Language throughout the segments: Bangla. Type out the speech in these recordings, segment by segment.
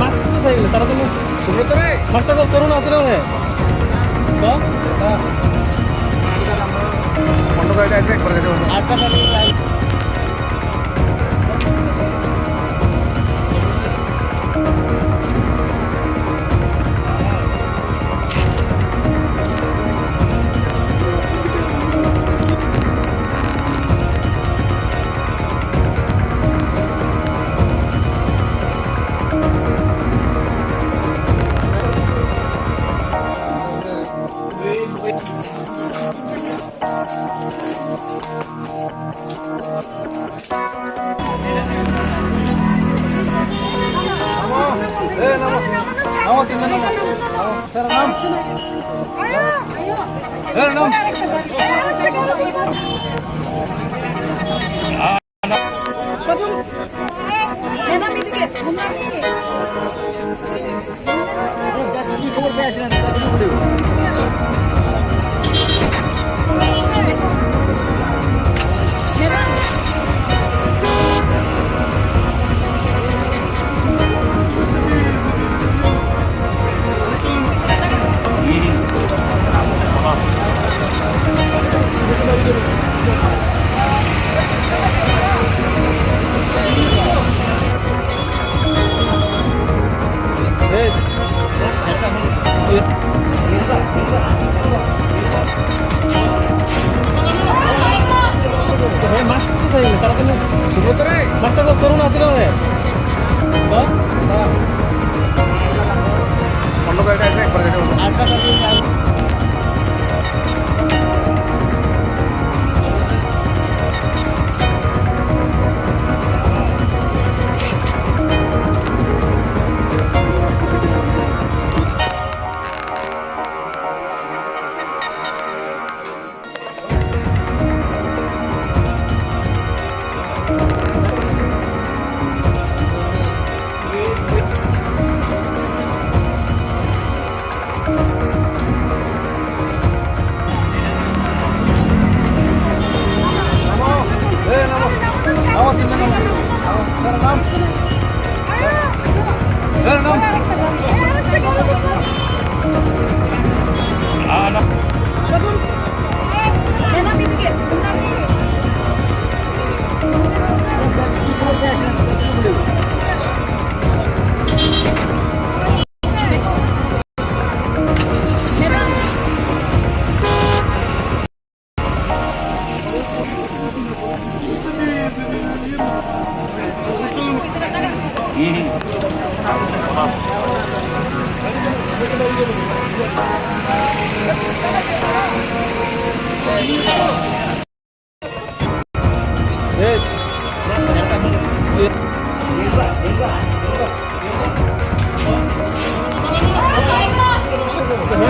মাস্ক কোথায় গেলে তারা তো সুব্রত রায় মাস্কটা তো তরুণ আসলে অন্য গাড়িটা আছে করে দেবো মাস্ক কোথায় গেলে তারা তো সুব্রত রায় মাস্কটা তো তরুণ আসলে অন্য গাড়িটা আছে করে দেবো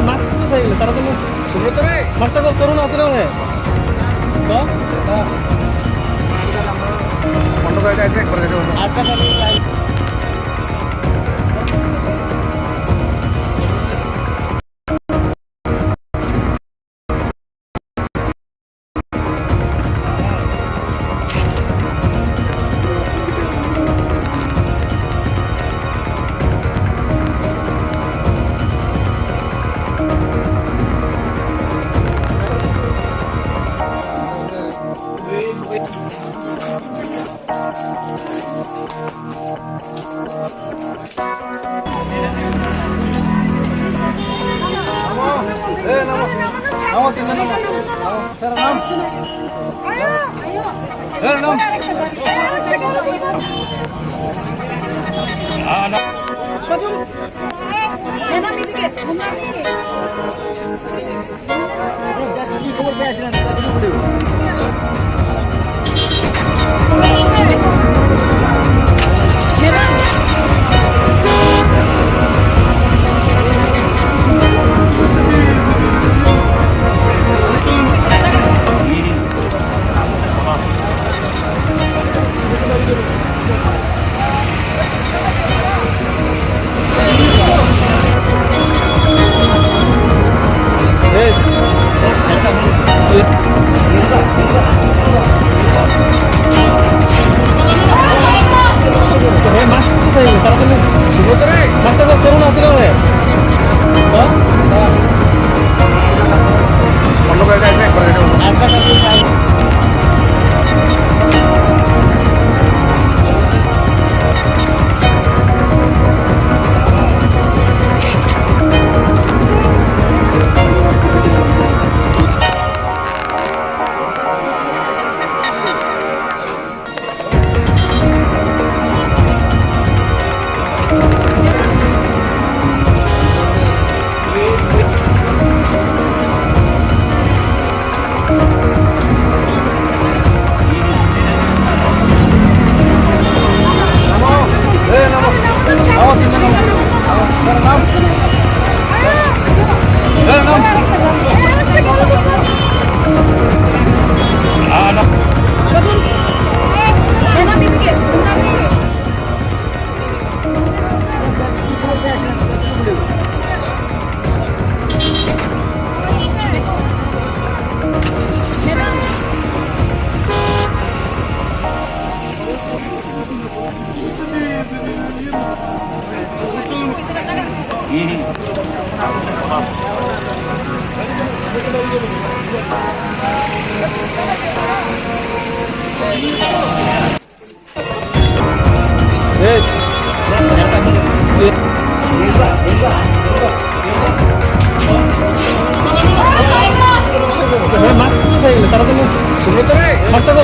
মাস্ক কোথায় গেলে তারা তো সুব্রত রায় মাস্কটা তো তরুণ আসলে অন্য গাড়িটা আছে করে দেবো খবর পেয়েছিলেন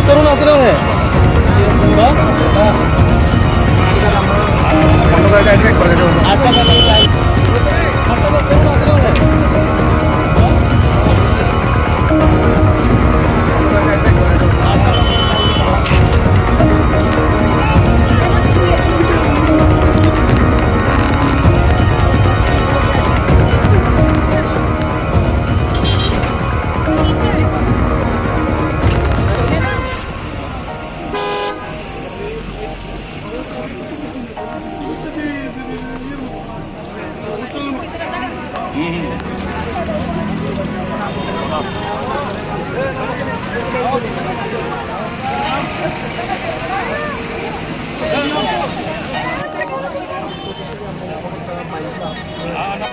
তরুণ আছে না ওখানে? বন্ধ করে দেয় যে করে দেবে আজকাল তরুণ আছে না ওখানে? পাইছিলাম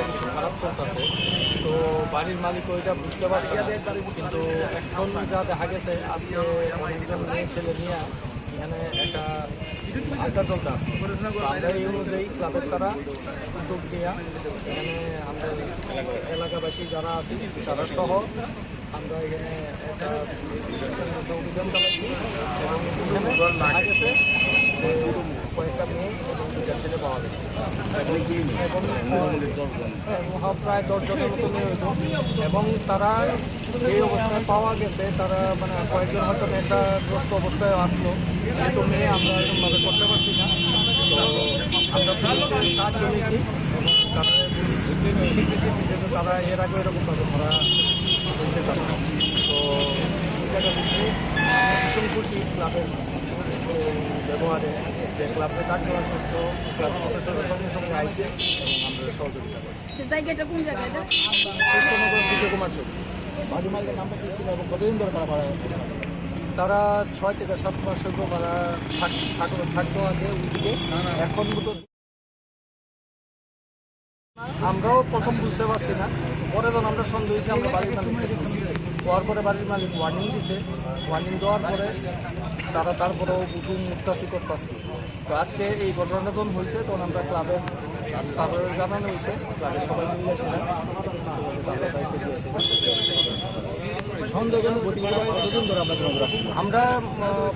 কিছু খারাপ চলতেছে তো বাড়ির মালিক ওইটা বুঝতে পারছে না কিন্তু এখন যা দেখা গেছে আজকে অনেকজন মেয়ে ছেলে নিয়ে এখানে একটা আড্ডা চলতে আসছে তো আমরা এই অনুযায়ী ক্লাবের তারা উদ্যোগ নিয়ে এখানে আমাদের এলাকাবাসী যারা আছে তারা সহ আমরা এখানে একটা অভিযান চালাচ্ছি এবং এখানে দেখা গেছে যে কয়েকটা মেয়ে এবং দুটা ছেলে পাওয়া গেছে এবং প্রায় 10 জনের মতো মেয়ে হইতো এবং তারা এই অবস্থায় পাওয়া গেছে তারা মানে কয়েকজন হয়তো নেশাগ্রস্ত অবস্থায় আসলো কিন্তু মেয়ে আমরা এরকমভাবে করতে পারছি না তো আমরা পুলিশের সাহায্য নিয়েছি এবং তারা স্বীকৃতি দিচ্ছে যে তারা এর আগে এরকমভাবে ধরা হয়েছে তারা তো এই জায়গা থেকে ভীষণ খুশি ক্লাবের ব্যবহারে যে ক্লাবকে ডাক দেওয়া সত্ত্বেও ক্লাব সদস্যরা সঙ্গে সঙ্গে আইসে এবং আমরা সহযোগিতা করছি জায়গাটা কোন জায়গাটা? কৃষ্ণনগর বিজয় কুমার চৌধুরী বাড়ি মালিকের নামটা কি ছিল এবং কতদিন ধরে তারা ভাড়া হচ্ছে? তারা 6 থেকে 7 মাস হইব তারা থাকতো আগে ওইদিকে এখন মতো আমরাও প্রথম বুঝতে পারছি না পরে যখন আমরা সন্দেহ হয়েছি আমরা বাড়ির মালিককে দিচ্ছি হওয়ার পরে বাড়ির মালিক ওয়ার্নিং দিছে ওয়ার্নিং দেওয়ার পরে তারা তারপরেও উঠুন মুক্তাসি করতেছে তো আজকে এই ঘটনাটা যখন হয়েছে তখন আমরা ক্লাবের তারপরে জানানো হয়েছে ক্লাবের সবাই মিলেছিলাম তারা দায়িত্ব দিয়েছে সন্দেহজনক গতিবিধি কতদিন ধরে আমরা গ্রহণ রাখছি? আমরা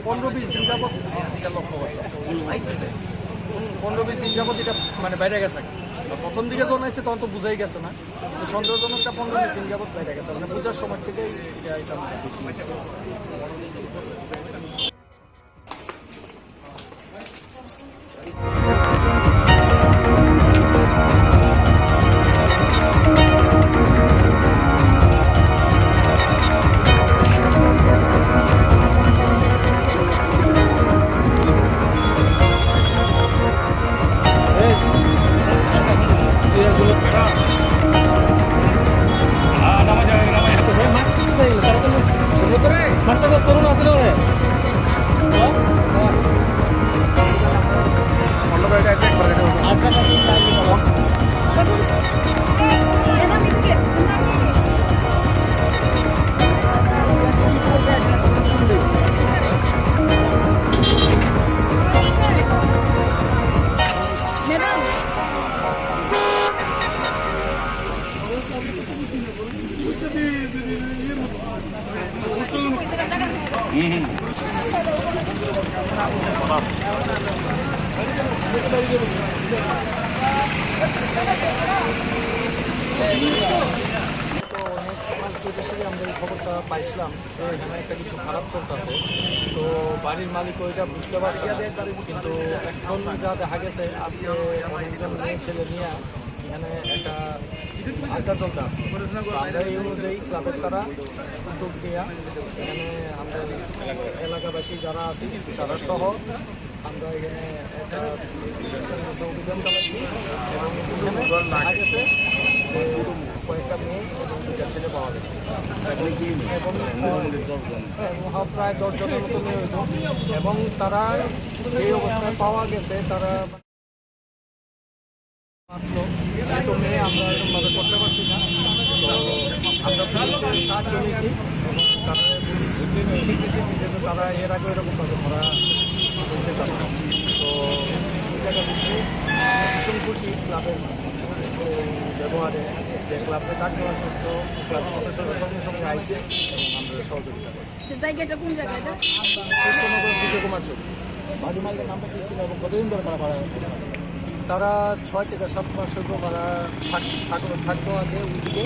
15-20 দিন যাবত এটা লক্ষ্য করতেছি 15-20 দিন যাবত এটা মানে বাইরে গেছে প্রথম দিকে যখন আসছে তখন তো বুঝাই গেছে না তো সন্দেহজনকটা 15-20 দিন যাবত বাইরে গেছে মানে পূজার সময় থেকেই এটা বেশি হয়েছে। তরুণ আছে না ওখানে? বন্ধ করে দেয় যে করে দেবে আজকাল ম্যাডাম এদিকে ম্যাডাম তো অনেক প্রদেশেরই আমরা এই খবরটা পাইছিলাম যে এখানে একটা কিছু খারাপ চলতেছে তো বাড়ির মালিক ওইটা বুঝতে পারছে না কিন্তু এখন যা দেখা গেছে আজকে অনেকজন মেয়ে ছেলে নিয়ে এখানে একটা আড্ডা চলতে আসছে তো আমরা এই অনুযায়ী ক্লাবের তারা উদ্যোগ নিয়ে এখানে আমাদের এলাকাবাসী যারা আছে তারা সহ আমরা এখানে একটা অভিযান চালাচ্ছি এবং এখানে দেখা গেছে যে কয়েকটা মেয়ে এবং দুটা ছেলে পাওয়া গেছে এবং প্রায় 10 জনের মতো মেয়ে হইতো এবং তারা এই অবস্থায় পাওয়া গেছে তারা আসলো কিন্তু মেয়ে আমরা এরকমভাবে করতে পারছি না তো আমরা পুলিশের সাহায্য নিয়েছি এবং তারা স্বীকৃতি দিচ্ছে যে তারা এর আগে এরকমভাবে ধরা হয়েছে তারা তো এই জায়গা থেকে ভীষণ খুশি ক্লাবের ব্যবহারে যে ক্লাবে ডাক দেওয়া সত্ত্বেও ক্লাব সদস্যরা সঙ্গে সঙ্গে আইসে এবং আমরা সহযোগিতা করছি। তো জায়গাটা কোন জায়গা এটা? কৃষ্ণনগর বিজয় কুমার চৌধুরী। বাড়ি মালিকের নামটা কি ছিল এবং কতদিন ধরে তারা ভাড়া তারা 6 থেকে 7 মাস হইব তারা থাকতো আগে ওইদিকে,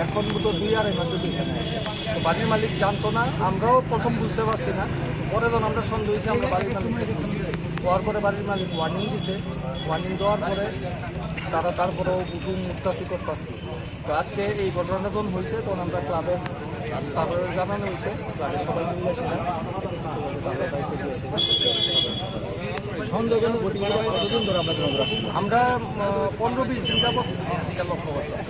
এখন মতো 2-2.5 মাস হইতে এখানে আসে। তো বাড়ির মালিক জানতো না, আমরাও প্রথম বুঝতে পারছি না, পরে যখন আমরা সন্দেহ হয়েছি আমরা বাড়ির মালিককে বুঝছি। হওয়ার পরে বাড়ির মালিক ওয়ার্নিং দিছে, ওয়ার্নিং দেওয়ার পরে তারা তারপরেও বুঝুন মুক্তাসি করতেছে। তো আজকে এই ঘটনাটা যখন হয়েছে তখন আমরা ক্লাবের তারপরে জানানো হয়েছে, ক্লাবের সবাই মিলে সেটা তারা দায়িত্ব দিয়েছিলাম। সন্দেহজনক গতিবিধি কতদিন ধরে আপনাদের নজর আসছে? আমরা 15-20 দিন যাবত এটা লক্ষ্য করতেছি।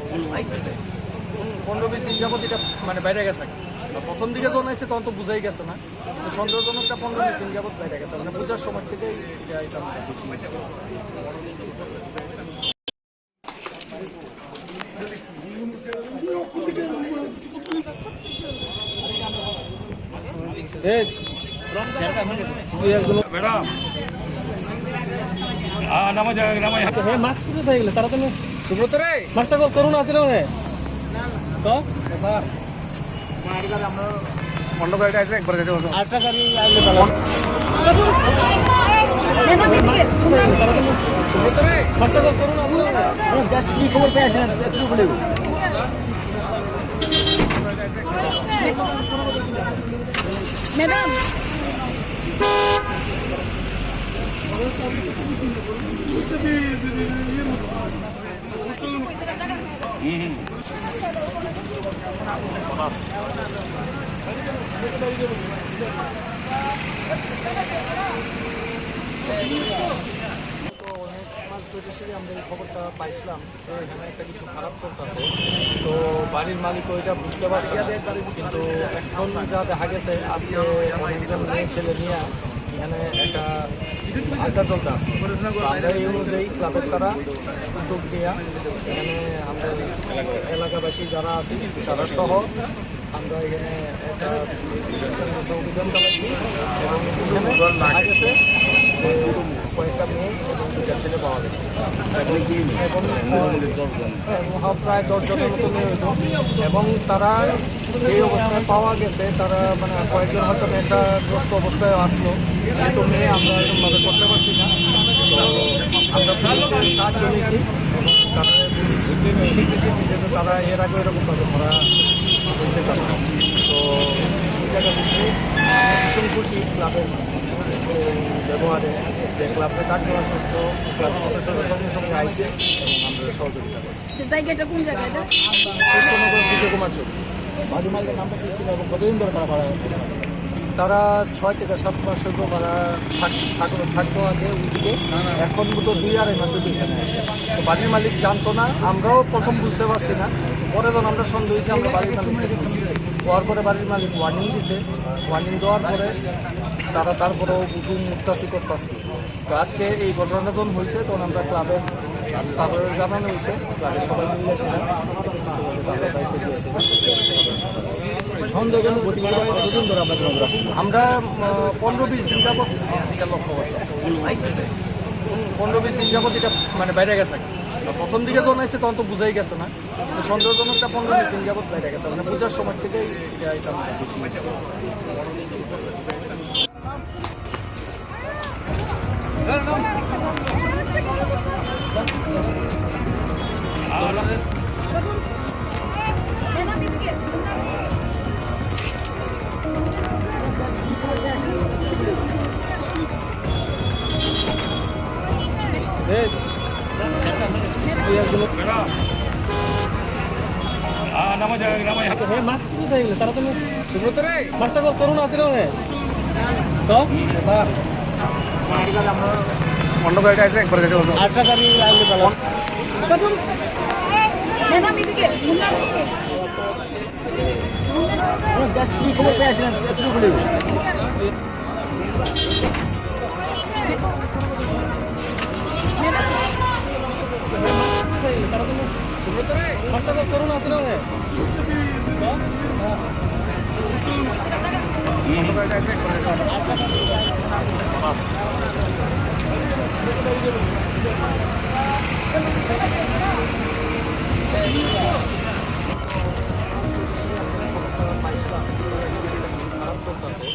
15-20 দিন যাবত এটা মানে বাইরে গেছে। প্রথম দিকে যখন আসছে তখন তো বুঝাই গেছে না, তো সন্দেহজনকটা 15-20 দিন যাবত বাইরে গেছে, মানে পূজার সময় থেকে এটা বেশি হয়েছে। ম্যাডাম নামা হে মাছ কোথায় হয়ে গেলে তারা তো সুব্রত রে মাছটা করুন আছে না তো স্যার আমরা মন্ডপে আসলে একবার যেতে বলতো। আটটা গাড়ি আসলে ভালো ম্যাডাম এদিকে। সুব্রত রে মাছটা করুন আছে না জাস্ট কি খবর পেয়েছেন এতটুকু বলে ম্যাডাম তো অনেক মাস ধরে সে আমরা এই খবরটা পাইছিলাম যে এখানে একটা কিছু খারাপ চলতেছে। তো বাড়ির মালিক ওইটা বুঝতে পারছে না, কিন্তু এখন যা দেখা গেছে আজকে অনেকজন মেয়ে ছেলে নিয়ে এখানে একটা আড্ডা চলতে আছে। তো আমরা এই অনুযায়ী ক্লাবের তারা উদ্যোগ নিয়ে এখানে আমরা এলাকাবাসী যারা আছে তারা সহ আমরা এখানে একটা অভিযান চালাচ্ছি এবং এখানে দেখা গেছে যে কয়েকটা মেয়ে এবং 2টা ছেলে পাওয়া গেছে এবং প্রায় 10 জনের মতো মেয়ে হইতো। এবং তারা এই অবস্থায় পাওয়া গেছে, তারা মানে কয়েকজন হয়তো নেশাগ্রস্ত অবস্থায় আসলো, কিন্তু মেয়ে আমরা এরকমভাবে করতে পারছি না। তো আমরা পুলিশের সাহায্য নিয়েছি এবং তারা স্বীকৃতি দিচ্ছে যে তারা এর আগে এরকমভাবে ধরা হয়েছে তারা। তো এই জায়গা থেকে ভীষণ খুশি ক্লাবের ব্যবহারে, যে ক্লাবকে ডাক দেওয়া সত্ত্বেও ক্লাব সদস্যরা সঙ্গে সঙ্গে আইসে এবং আমরা সহযোগিতা করছি। তো জায়গাটা কোন জায়গা এটা? কৃষ্ণনগর বিজয় কুমার চৌধুরী। বাড়ি মালিকের নামটা কি ছিল এবং কতদিন ধরে তারা ভাড়া তারা 6 থেকে 7 মাস হইব তারা থাকতো আগে ওইদিকে, এখন মতো 2-2.5 মাস হইতে এখানে আসে। তো বাড়ির মালিক জানতো না, আমরাও প্রথম বুঝতে পারছি না, পরে যখন আমরা সন্দেহ হয়েছি আমরা বাড়ির মালিককে বুঝছি। হওয়ার পরে বাড়ির মালিক ওয়ার্নিং দিছে, ওয়ার্নিং দেওয়ার পরে তারা তারপরেও বুঝুন মুক্তাসি করতেছে। তো আজকে এই ঘটনাটা যখন হয়েছে তখন আমরা ক্লাবের তারপরে জানানো হয়েছে, ক্লাবের সবাই মিলে সেটা তারা দায়িত্ব দিয়েছিলাম। সন্দেহজনক গতিবিধি কতদিন ধরে আপনাদের নজর আসছে? আমরা 15-20 দিন যাবত এটা লক্ষ্য করতেছি। 15-20 দিন যাবত এটা মানে বাইরে গেছে। প্রথম দিকে যখন আসছে তখন তো বুঝাই গেছে না, তো সন্দেহজনকটা 15-20 দিন যাবত বাইরে গেছে, মানে পূজার সময় থেকে এটা বেশি হয়েছে। ম্যাডাম এদিকে। হে মাছ কোথায় হয়ে গেলে তারা তো সুব্রত রে মাছটা করুন আছে না তো স্যার আমরা মন্ডপে আসলে একবার যেতে বলতো। আটটা গাড়ি আসলে ভালো প্রথম ম্যাডাম এদিকে। জাস্ট কি খবর পেয়েছেন এতটুকু বলে মাছটা করুন আছে না মন্ডপে আসলে একবার যেতে বলতো। পাইছিলাম কিছু খারাপ চলতেছে,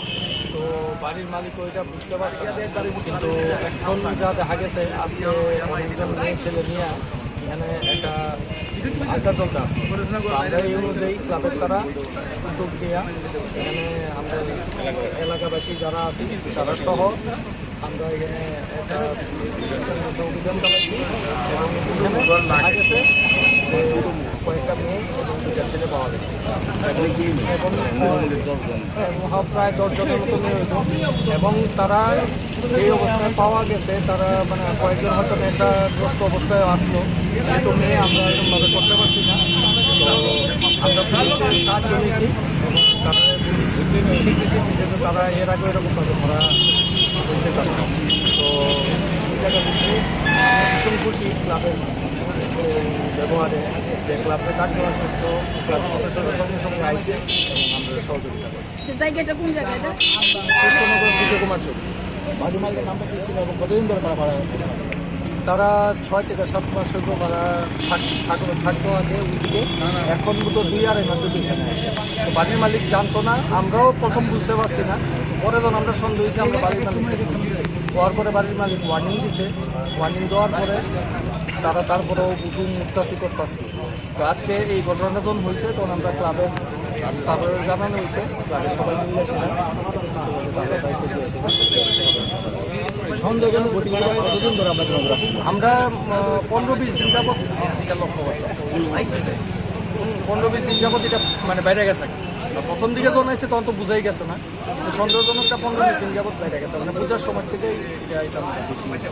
তো বাড়ির মালিক ওইটা বুঝতে পারছে না। কিন্তু এখন যা দেখা গেছে আজকে অনেকজন মেয়ে ছেলে নিয়ে এখানে একটা আড্ডা চলতে আছে। তো আমরা এই অনুযায়ী ক্লাবের তারা উদ্যোগ নেওয়া এখানে আমরা এলাকাবাসী যারা আছি তারা সহ আমরা এখানে একটা অভিযান চালাচ্ছি এবং এখানে দেখা গেছে যে কয়েকটা মেয়ে এবং দুটা ছেলে পাওয়া গেছে এবং প্রায় 10 জনের মতো মেয়ে হইতো এবং তারা এই অবস্থায় পাওয়া গেছে, তারা মানে কয়েকজন হয়তো নেশাগ্রস্ত অবস্থায় আসলো, কিন্তু মেয়ে আমরা এরকমভাবে করতে পারছি না। তো আমরা পুলিশের সাহায্য নিয়েছি এবং তারা স্বীকৃতি দিচ্ছে যে তারা এর আগে এরকমভাবে ধরা হয়েছে তারা। তো এই জায়গা থেকে ভীষণ খুশি ক্লাবের ব্যবহারে, যে ক্লাবটা কাজ করার জন্য ক্লাব সদস্যরা সঙ্গে সঙ্গে আইসে এবং আমরা সহযোগিতা করছি। জায়গাটা কোন জায়গাটা? কৃষ্ণনগর বিজয় কুমার চৌক। বাড়ি মালিকের নামটা কি ছিল এবং কতদিন ধরে তারা ভাড়া তারা 6 থেকে 7 মাস হইতো তারা থাকতো আগে ওইদিকে, এখন তো 2-2.5 মাস হইতো এখানে আসে। তো বাড়ির মালিক জানতো না, আমরাও প্রথম বুঝতে পারছি না, পরে যখন আমরা সন্দেহ হয়েছি আমরা বাড়ির মালিককে বলছি, হওয়ার পরে বাড়ির মালিক ওয়ার্নিং দিছে, ওয়ার্নিং দেওয়ার পরে তারা তারপরেও উঠুন মুক্তাসি করতেছে। তো আজকে এই ঘটনাটা যখন হয়েছে তখন আমরা ক্লাবের তারপরে জানানো হয়েছে, ক্লাবের সবাই মিলে ছিলাম, তারা দায়িত্ব দিয়েছিলাম। সন্দেহজনক গতিবিধি কতদিন ধরে আপনাদের নজর আসছে? আমরা 15-20 দিন যাবত এটা লক্ষ্য করতেছি। 15-20 দিন যাবত এটা মানে বাইরে গেছে। প্রথম দিকে যখন আসছে তখন তো বুঝাই গেছে না, কিন্তু সন্দেহজনকটা 15-20 দিন যাবত বাইরে গেছে, মানে পূজার সময় থেকেই এটা বেশি হয়েছে।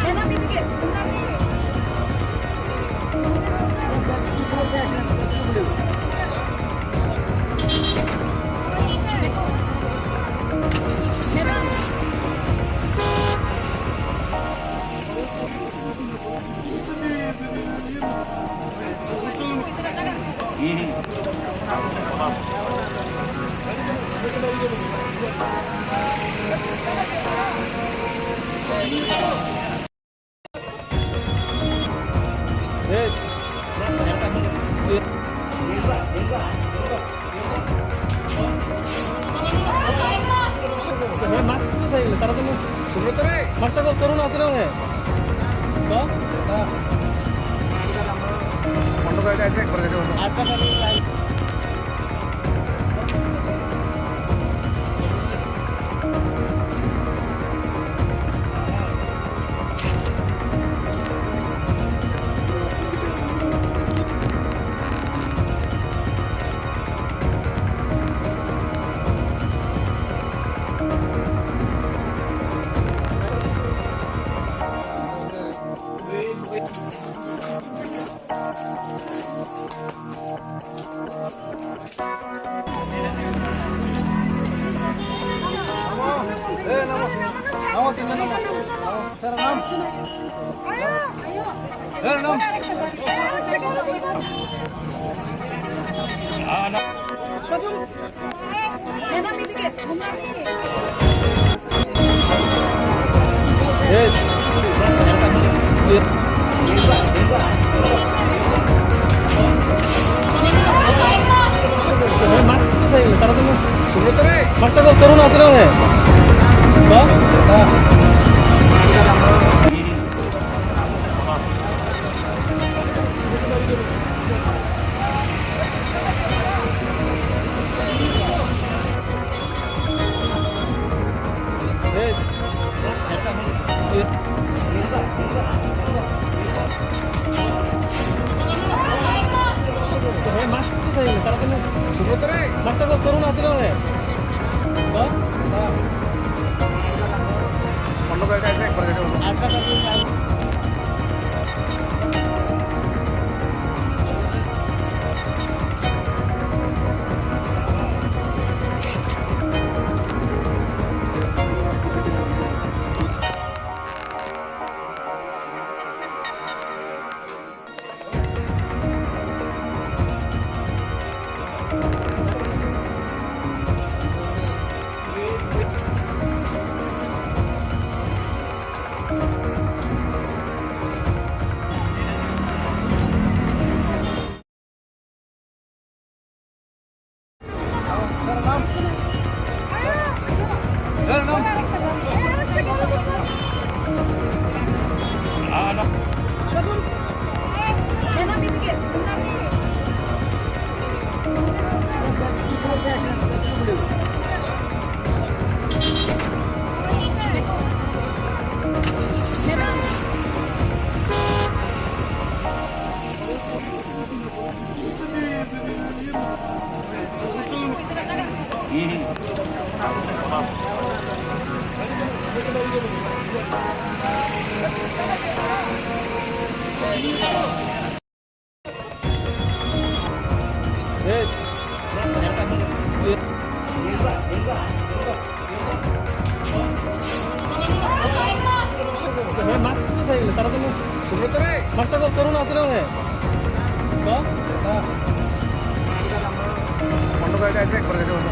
ম্যাডাম এদিকে। ম্যাডাম মাস্ক কোথায় গেলে তারা তুমি মাস্কটা করুন আছে না বন্ধ করে দেয় একবার যেতে হবে। প্রথম ম্যাডাম এদিকে। মাস্ক কোথায় গেলে তারা তুমি মাস্কটা করুন আছে না মাস্ক কোথায় গেলে তারা তুমি মাস্কটা করুন আছে বন্ধ করে প্রথম ম্যাডাম এদিকে ম্যাডাম মাস্ক কোথায় গেলে তাড়াতাড়ি সুব্রত রে মাস্কটা করুন আসলে বন্ধ করে আছে একবার যেতে বললো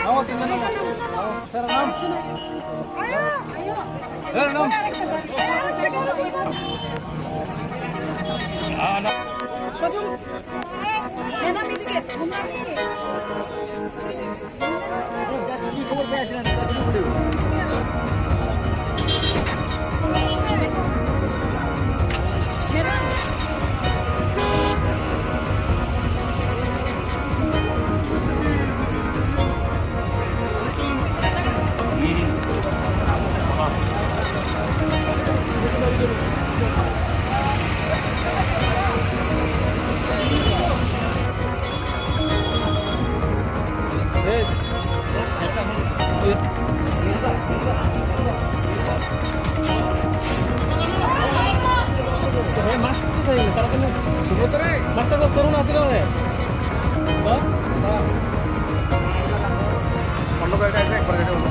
নামো তিনজন নামো স্যার নাম নাম প্রথম ম্যাডাম এদিকে জাস্ট কি খবর পেয়েছিলেন কতদিন বলে ম্যাডাম মাস্ক কোথায় গেলে তাড়াতাড়ি সুব্রত রে মাস্কটা করুন আসলে বন্ধ করে আছে একবার যেতে বললো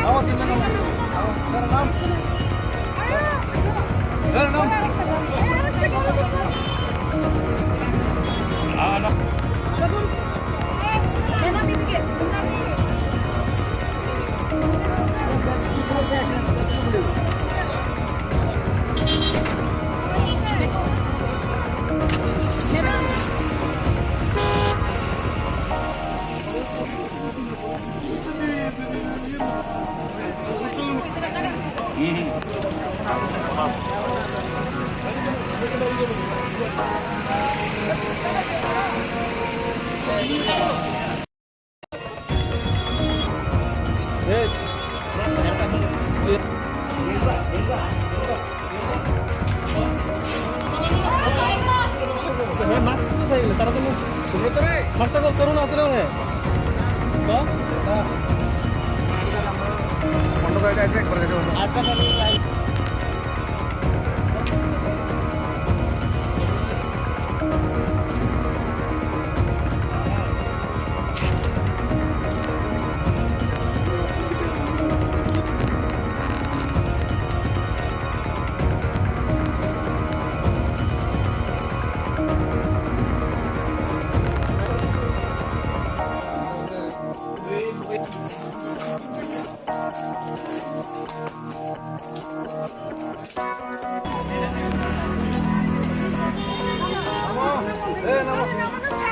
নামো তিনজন নামো স্যার নাম নাম প্রথম ম্যাডাম এদিকে জাস্ট কি খবর পেয়েছিলেন কতদিন বলে ম্যাডাম মাস্ক কোথায় গেলে তাড়াতাড়ি সুব্রত রে মাস্কটা করুন আসলে বন্ধ করে আছে একবার যেতে বললো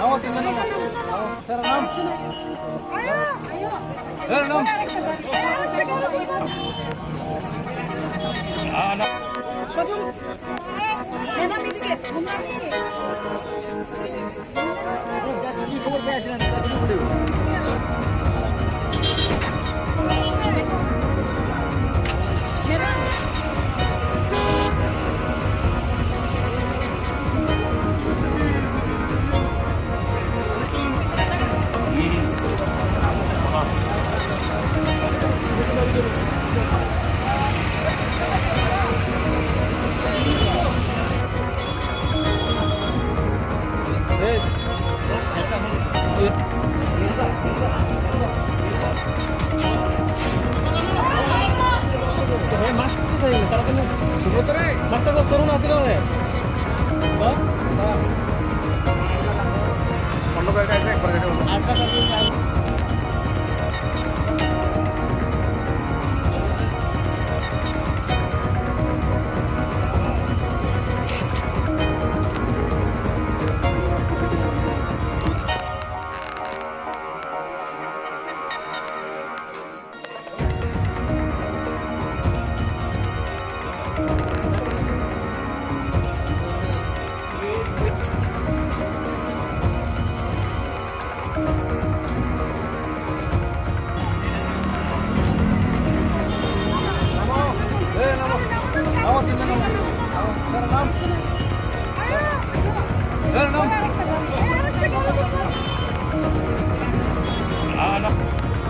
নামো তিনজন নামো স্যার নাম প্রথম ম্যাডাম এদিকে জাস্ট কি খবর পেয়েছিলেন কতটুকু বলে ম্যাডাম মাস্ক কোথায় গেলে তাড়াতাড়ি সুব্রত রে মাস্কটা করুন আসলে অন্য গাড়িটা আসলে একবার যেতে বলবো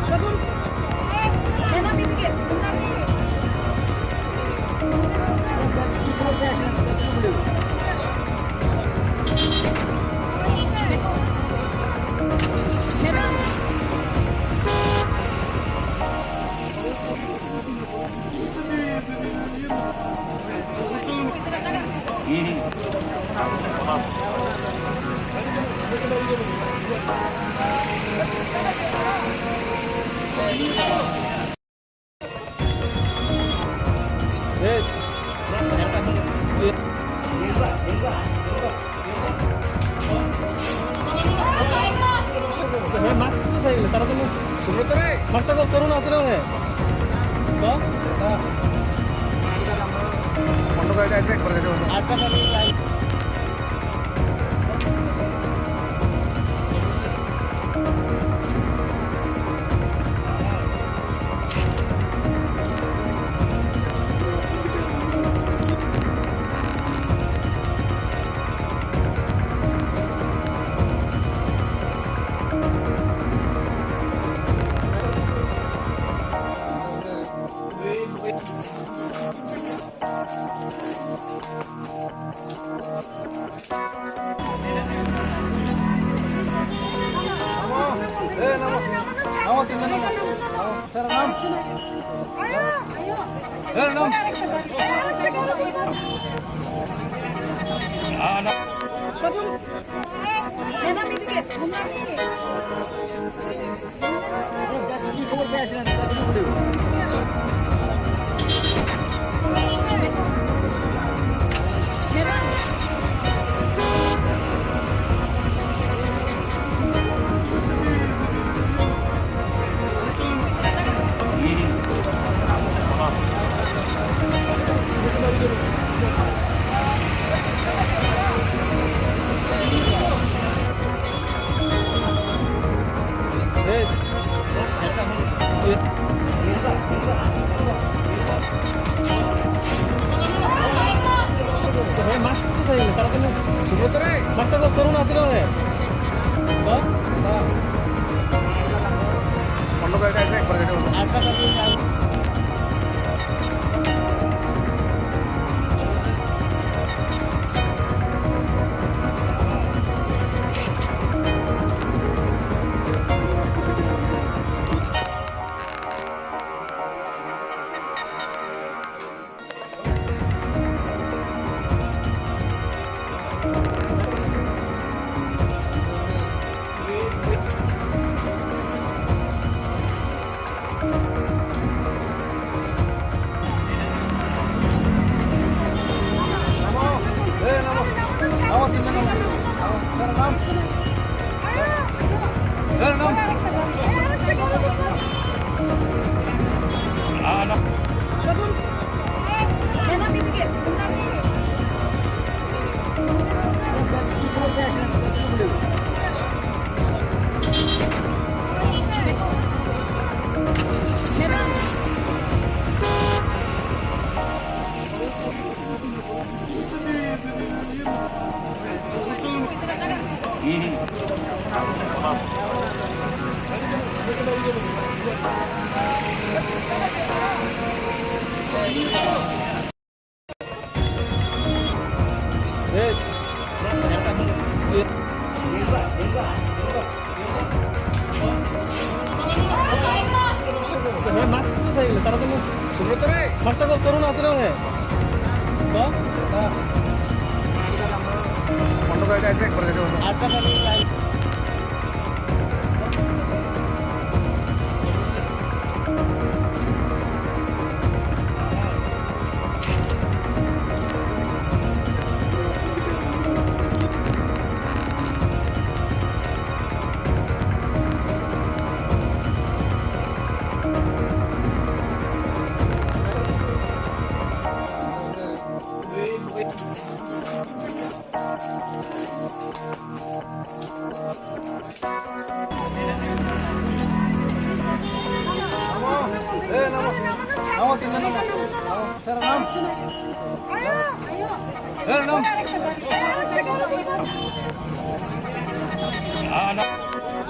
প্রথম ম্যাডাম এদিকে জাস্ট কি খবর পেয়েছিলেন কতটুকু বলে ম্যাডাম মাস্ক কোথায় গেলে তাড়াতাড়ি সুব্রত রে মাস্কটা করুন আসলে অন্য গাড়িটা আসলে একবার যেতে বলবো প্রথম ম্যাডাম এদিকে জাস্ট কি খবর পেয়েছিলেন কতটুকু বলে ম্যাডাম মাস্ক কোথায় গেলে তাড়াতাড়ি সুব্রত রে মাস্কটা করুন আসলে অন্য গাড়িটা আসলে একবার যেতে বলবো প্রথম ম্যাডাম এদিকে মাস্ক কোথায় গেলে তাড়াতাড়ি সুব্রত রে মাস্কটা করুন আসলে বন্ধ করে আছে একবার যেতে বলো।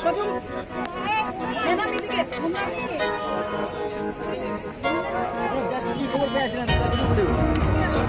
প্রথম ম্যাডাম এদিকে জাস্ট কি খবর পেয়েছিলেন ম্যাডাম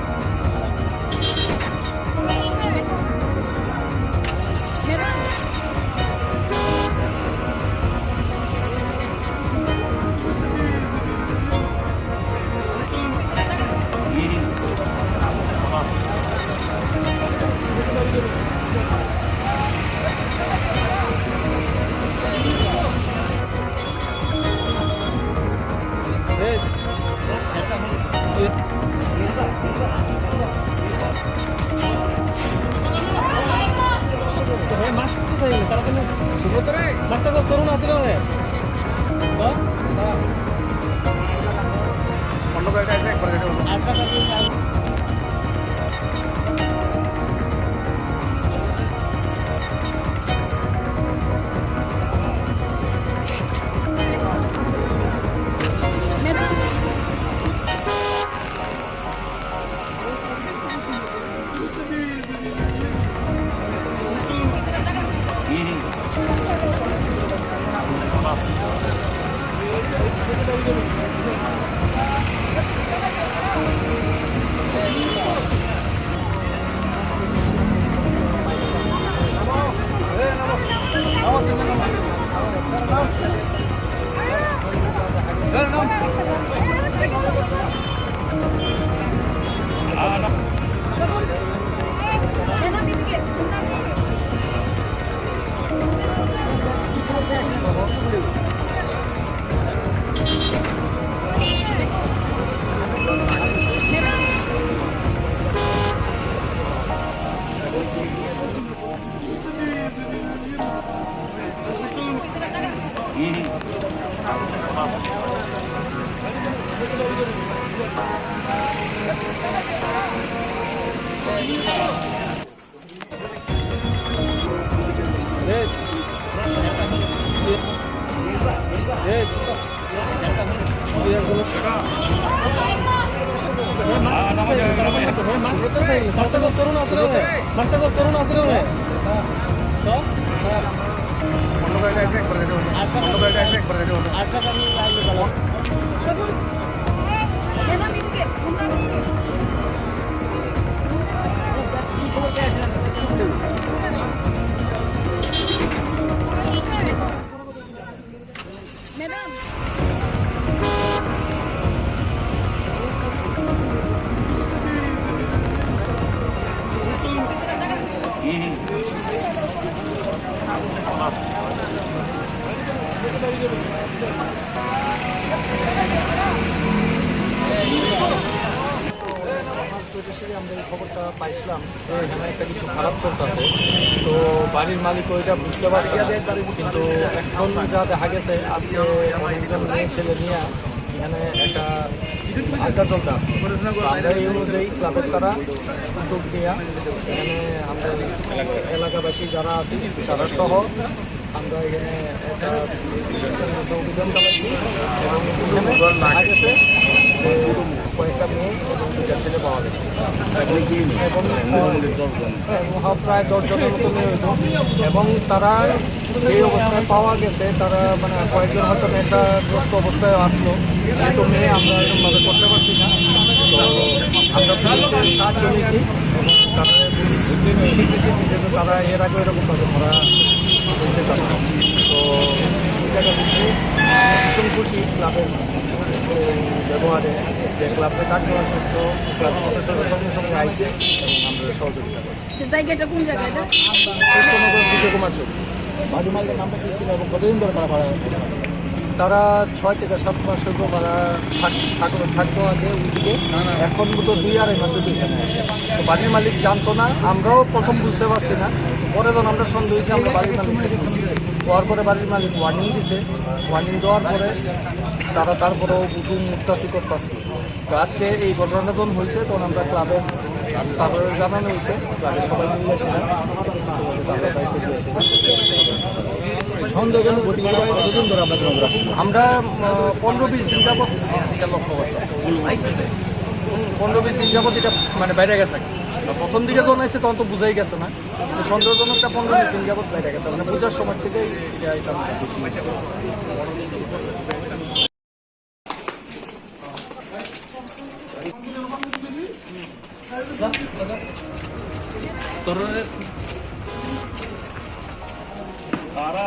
মাস্ক কোথায় গেলে তাড়াতাড়ি সুব্রত রে মাস্কটা করুন আসলে বন্ধ করে আছে একবার যেতে বলো। ম্যাডাম ম্যাডাম এদিকে ম্যাডাম মাস্ক কোথায় গেলে তাড়াতাড়ি করুন আসলে মাস্কটা করুন আসলে বন্ধ করে আছে একবার যেতে বলো। বন্ধ করে আছে একবার যেতে বলো। প্রথম ম্যাডাম এদিকে জাস্ট কি খবর পেয়েছিলেন ম্যাডাম দেশে আমরা এই খবরটা পাইছিলাম যে এখানে একটা কিছু খারাপ চলতেছে, তো বাড়ির মালিক ওইটা বুঝতে পারছে না, কিন্তু এখন যা দেখা গেছে আজকে অনেকজন মেয়ে ছেলে নিয়ে এখানে একটা আড্ডা চলতে আছে। তো আমরা এই অনুযায়ী ক্লাবের তারা উদ্যোগ নিয়ে এখানে আমাদের এলাকাবাসী যারা আছে তারা সহ আমরা এখানে একটা অভিযান চালাইছি এবং এখানে দেখা গেছে কয়েকটা মেয়ে এবং দুটা ছেলে পাওয়া গেছে এবং প্রায় 10 জনের মতো মেয়ে হইতো এবং তারা এই অবস্থায় পাওয়া গেছে তারা মানে কয়েকজন হয়তো নেশাগ্রস্ত অবস্থায় আসলো কিন্তু মেয়ে আমরা এরকমভাবে করতে পারছি না তো আমরা পুলিশের সাহায্য নিয়েছি এবং তারা স্বীকৃতি দিচ্ছে যে তারা এর আগে এরকমভাবে ধরা হয়েছে তারা তো এই জায়গা থেকে ভীষণ খুশি ক্লাবের ব্যবহারে যে ক্লাবকে ডাক দেওয়ার জন্য ক্লাব সদস্যরা সঙ্গে সঙ্গে আইসে এবং আমরা সহযোগিতা করছি জায়গাটা কোন জায়গাটা? কৃষ্ণনগর বিজয় কুমার চৌধুরী বাড়ি মালিকের নামটা কি ছিল এবং কতদিন ধরে তারা ভাড়া তারা 6 থেকে 7 মাস হইব তারা থাকতো আগে ওইদিকে এখন মতো 2-2.5 মাস হইব এখানে আসে তো বাড়ির মালিক জানতো না আমরাও প্রথম বুঝতে পারছি না পরে যখন আমরা সন্দেহ হয়েছি আমরা বাড়ির মালিককে বুঝছি হওয়ার পরে বাড়ির মালিক ওয়ার্নিং দিছে ওয়ার্নিং দেওয়ার পরে তারা তারপরেও উঠুন মুক্তাসি করতেছে তো আজকে এই ঘটনাটা যখন হয়েছে তখন আমরা ক্লাবের তারপরে জানানো হয়েছে ক্লাবের সবাই মিলে ছিলাম তারা দায়িত্ব দিয়েছিলাম সন্দেহজনক গতিবিধি কতদিন ধরে আপনাদের নজর আসছে আমরা 15-20 দিন যাবত এটা লক্ষ্য করতেছি 15-20 দিন যাবত এটা মানে বাইরে গেছে প্রথম দিকে যখন আসছে তখন তো বুঝাই গেছে না কিন্তু সন্দেহজনকটা 15-20 দিন যাবত বাইরে গেছে মানে পূজার সময় থেকে এটা বেশি হয়েছে। তরুণের তারা